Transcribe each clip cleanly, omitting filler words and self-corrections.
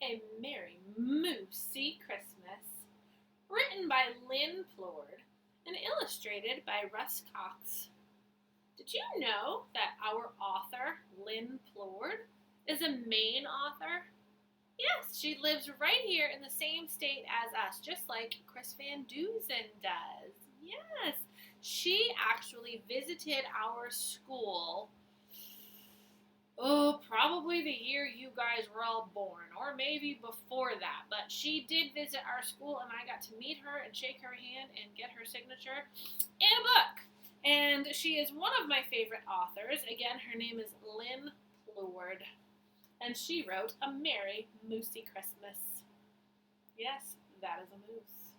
A Merry Moosey Christmas, written by Lynn Plord and illustrated by Russ Cox. Did you know that our author, Lynn Plord, is a Maine author? Yes, she lives right here in the same state as us, just like Chris Van Dusen does. Yes, she actually visited our school. Oh, probably the year you guys were all born, or maybe before that. But she did visit our school, and I got to meet her and shake her hand and get her signature in a book. And she is one of my favorite authors. Again, her name is Lynn Plord. And she wrote A Merry Moosey Christmas. Yes, that is a moose.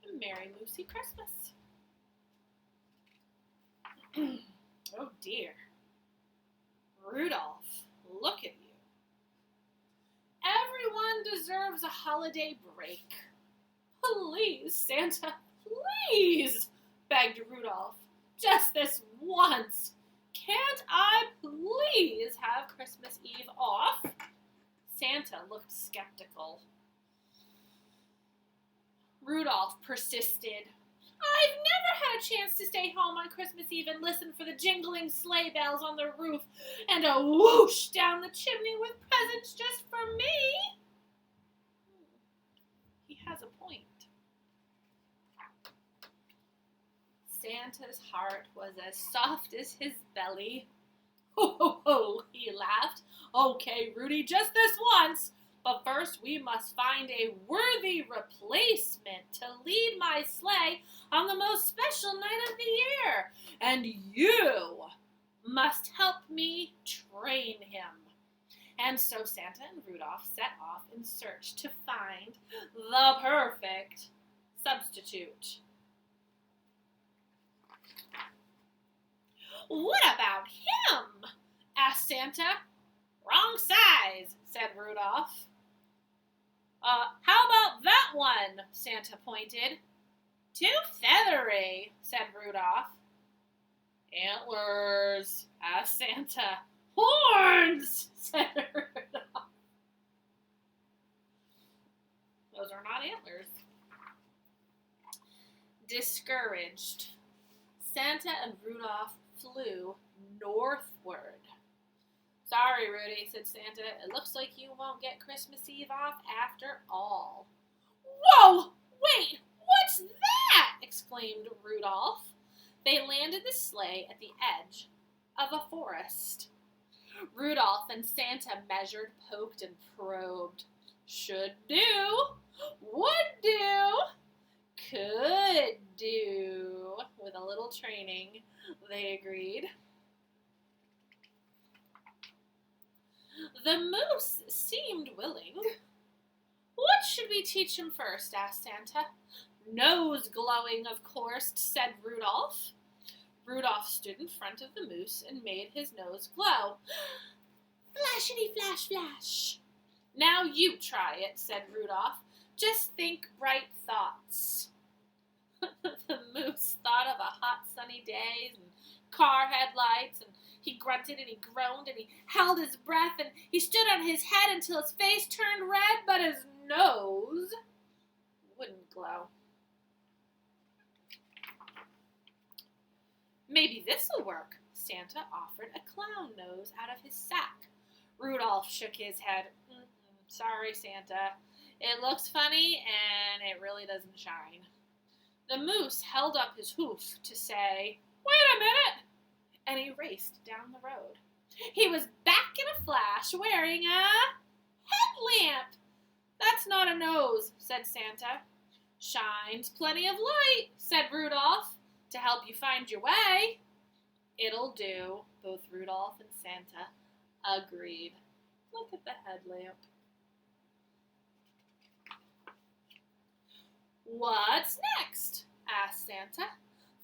A Merry Moosey Christmas. Oh dear. Rudolph, look at you. Everyone deserves a holiday break. Please, Santa, please, begged Rudolph. Just this once. Can't I please have Christmas Eve off? Santa looked skeptical. Rudolph persisted. I've never had a chance to stay home on Christmas Eve and listen for the jingling sleigh bells on the roof and a whoosh down the chimney with presents just for me. He has a point. Santa's heart was as soft as his belly. Ho, ho, ho, he laughed. Okay, Rudy, just this once. But first, we must find a worthy replacement to lead my sleigh on the most special night of the year. And you must help me train him. And so Santa and Rudolph set off in search to find the perfect substitute. What about him? Asked Santa. Wrong size, said Rudolph. How about that one? Santa pointed. Too feathery, said Rudolph. Antlers, asked Santa. Horns, said Rudolph. Those are not antlers. Discouraged, Santa and Rudolph flew northward. Sorry, Rudy, said Santa. It looks like you won't get Christmas Eve off after all. Whoa! Wait! What's that? Exclaimed Rudolph. They landed the sleigh at the edge of a forest. Rudolph and Santa measured, poked, and probed. Should do. Would do. Could do. With a little training, they agreed. The moose seemed willing. What should we teach him first? Asked Santa. Nose glowing, of course, said Rudolph. Rudolph stood in front of the moose and made his nose glow. Flashity flash flash. Now you try it, said Rudolph. Just think bright thoughts. The moose thought of a hot sunny day and car headlights, and he grunted and he groaned and he held his breath and he stood on his head until his face turned red, but his nose wouldn't glow. Maybe this'll work, Santa offered a clown nose out of his sack. Rudolph shook his head. Sorry, Santa. It looks funny and it really doesn't shine. The moose held up his hoof to say, Wait a minute! And he raced down the road. He was back in a flash wearing a headlamp. That's not a nose, said Santa. Shines plenty of light, said Rudolph, to help you find your way. It'll do, both Rudolph and Santa agreed. Look at the headlamp. What's next? Asked Santa.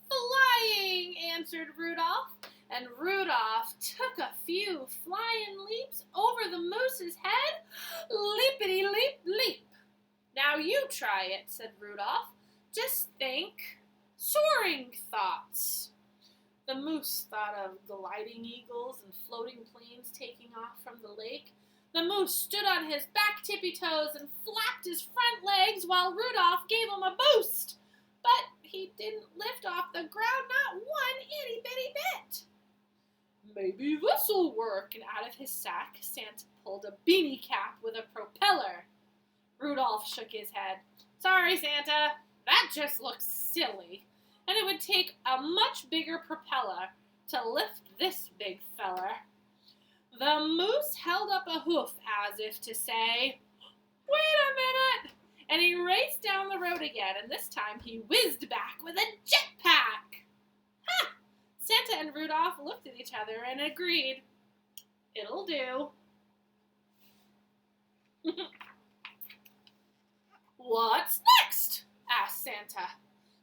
Flying, answered Rudolph, and Rudolph took a few flying leaps over the moose's head. Leapity leap leap. Now you try it, said Rudolph. Just think soaring thoughts. The moose thought of gliding eagles and floating planes taking off from the lake. The moose stood on his back tippy toes and flapped his front legs while Rudolph gave him a boost. But he didn't lift off the ground not one itty-bitty bit. Maybe this'll work, and out of his sack, Santa pulled a beanie cap with a propeller. Rudolph shook his head. Sorry, Santa, that just looks silly, and it would take a much bigger propeller to lift this big feller. The moose held up a hoof as if to say, wait a minute, and he raced down the road again, and this time he whizzed back with a jetpack. Ha! Santa and Rudolph looked at each other and agreed. It'll do. What's next? Asked Santa.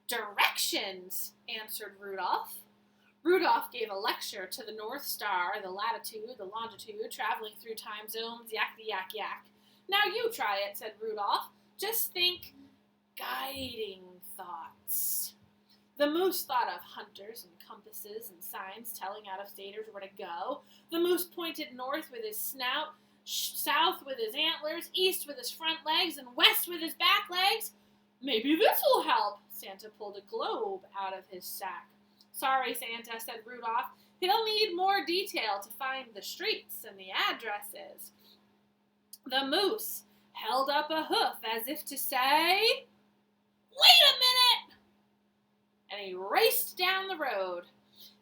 Directions, answered Rudolph. Rudolph gave a lecture to the North Star, the latitude, the longitude, traveling through time zones, yakety yak yak. Now you try it, said Rudolph. Just think guiding thoughts. The moose thought of hunters and compasses and signs telling out-of-staters where to go. The moose pointed north with his snout, south with his antlers, east with his front legs, and west with his back legs. Maybe this'll help. Santa pulled a globe out of his sack. Sorry, Santa, said Rudolph. He'll need more detail to find the streets and the addresses. The moose held up a hoof as if to say, wait a minute! And he raced down the road.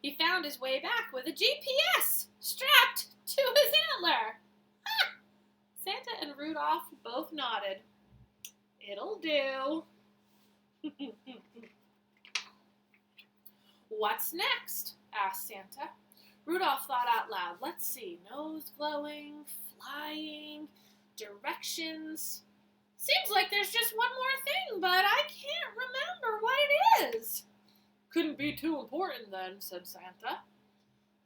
He found his way back with a GPS strapped to his antler. Ha! Santa and Rudolph both nodded. It'll do. What's next? Asked Santa. Rudolph thought out loud. Let's see. Nose glowing, flying, directions. Seems like there's just one more thing, but I can't remember what it is. Couldn't be too important then, said Santa.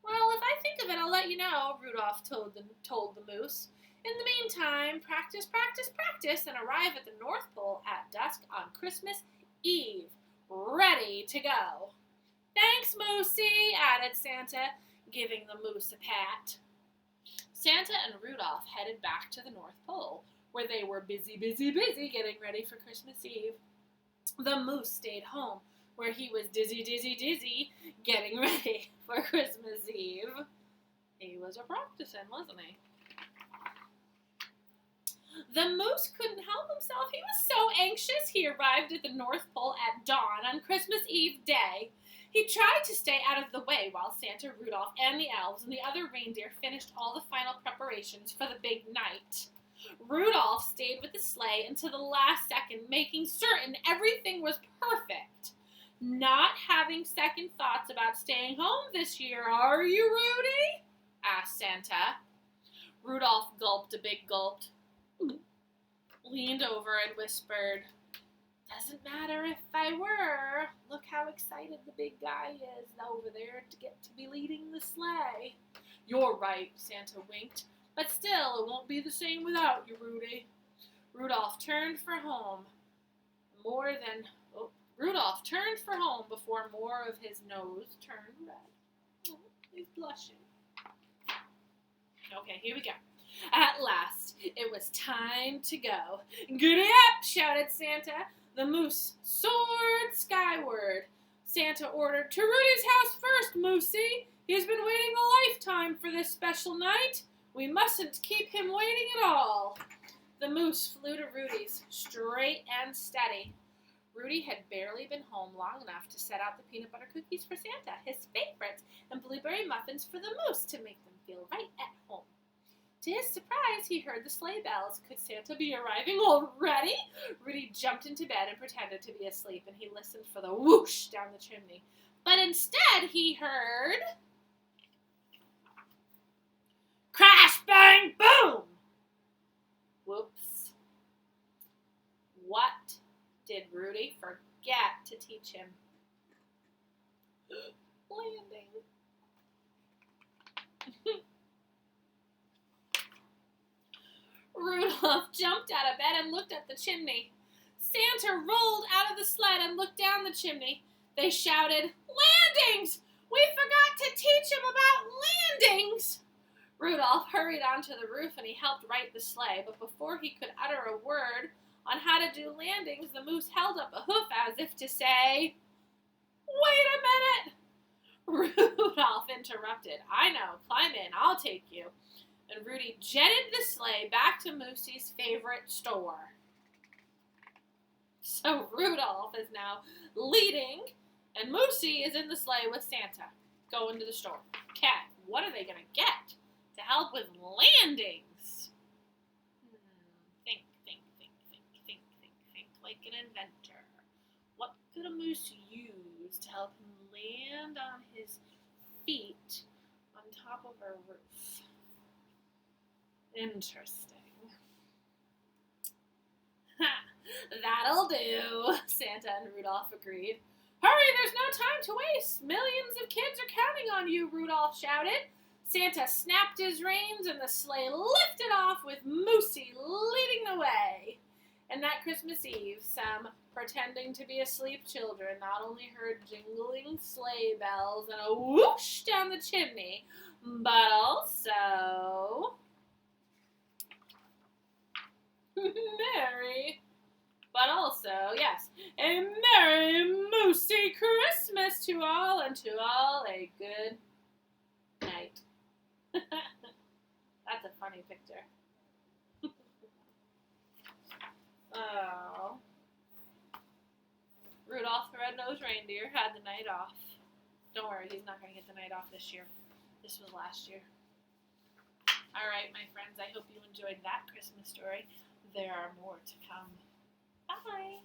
Well, if I think of it, I'll let you know, Rudolph told the moose. In the meantime, practice, practice, practice, and arrive at the North Pole at dusk on Christmas Eve. Ready to go. Thanks, Moosey, added Santa, giving the moose a pat. Santa and Rudolph headed back to the North Pole, where they were busy getting ready for Christmas Eve. The moose stayed home, where he was dizzy, getting ready for Christmas Eve. He was a-practicing, wasn't he? The moose couldn't help himself. He was so anxious he arrived at the North Pole at dawn on Christmas Eve day. He tried to stay out of the way while Santa, Rudolph, and the elves and the other reindeer finished all the final preparations for the big night. Rudolph stayed with the sleigh until the last second, making certain everything was perfect. Not having second thoughts about staying home this year, are you, Rudy? Asked Santa. Rudolph gulped a big gulp, leaned over and whispered, Doesn't matter if I were. Look how excited the big guy is over there to get to be leading the sleigh. You're right, Santa winked, but still it won't be the same without you, Rudy. Rudolph turned for home before more of his nose turned red. Oh, he's blushing. Okay, here we go. At last, it was time to go. Giddy up, shouted Santa. The moose soared skyward. Santa ordered, To Rudy's house first, Moosey. He's been waiting a lifetime for this special night. We mustn't keep him waiting at all. The moose flew to Rudy's, straight and steady. Rudy had barely been home long enough to set out the peanut butter cookies for Santa, his favorites, and blueberry muffins for the moose to make them feel right at home. To his surprise, he heard the sleigh bells. Could Santa be arriving already? Rudy jumped into bed and pretended to be asleep, and he listened for the whoosh down the chimney. But instead, he heard... Crash, bang, boom! Whoops. What did Rudy forget to teach him? Landing. Rudolph jumped out of bed and looked at the chimney. Santa rolled out of the sled and looked down the chimney. They shouted, Landings! We forgot to teach him about landings. Rudolph hurried onto the roof and he helped right the sleigh, but before he could utter a word on how to do landings, the moose held up a hoof as if to say, "Wait a minute!" Rudolph interrupted. "I know, climb in, I'll take you." And Rudy jetted the sleigh back to Moosey's favorite store. So Rudolph is now leading, and Moosey is in the sleigh with Santa, going to the store. Okay, what are they going to get to help with landings? Think, like an inventor. What could a moose use to help him land on his feet on top of a roof? Interesting. That'll do, Santa and Rudolph agreed. Hurry, there's no time to waste. Millions of kids are counting on you, Rudolph shouted. Santa snapped his reins and the sleigh lifted off with Moosey leading the way. And that Christmas Eve, some pretending to be asleep children not only heard jingling sleigh bells and a whoosh down the chimney, but also yes, a Merry Moosey Christmas to all, and to all a good night. That's a funny picture. Oh. Rudolph the Red-Nosed Reindeer had the night off. Don't worry, he's not going to get the night off this year. This was last year. All right, my friends, I hope you enjoyed that Christmas story. There are more to come. Bye.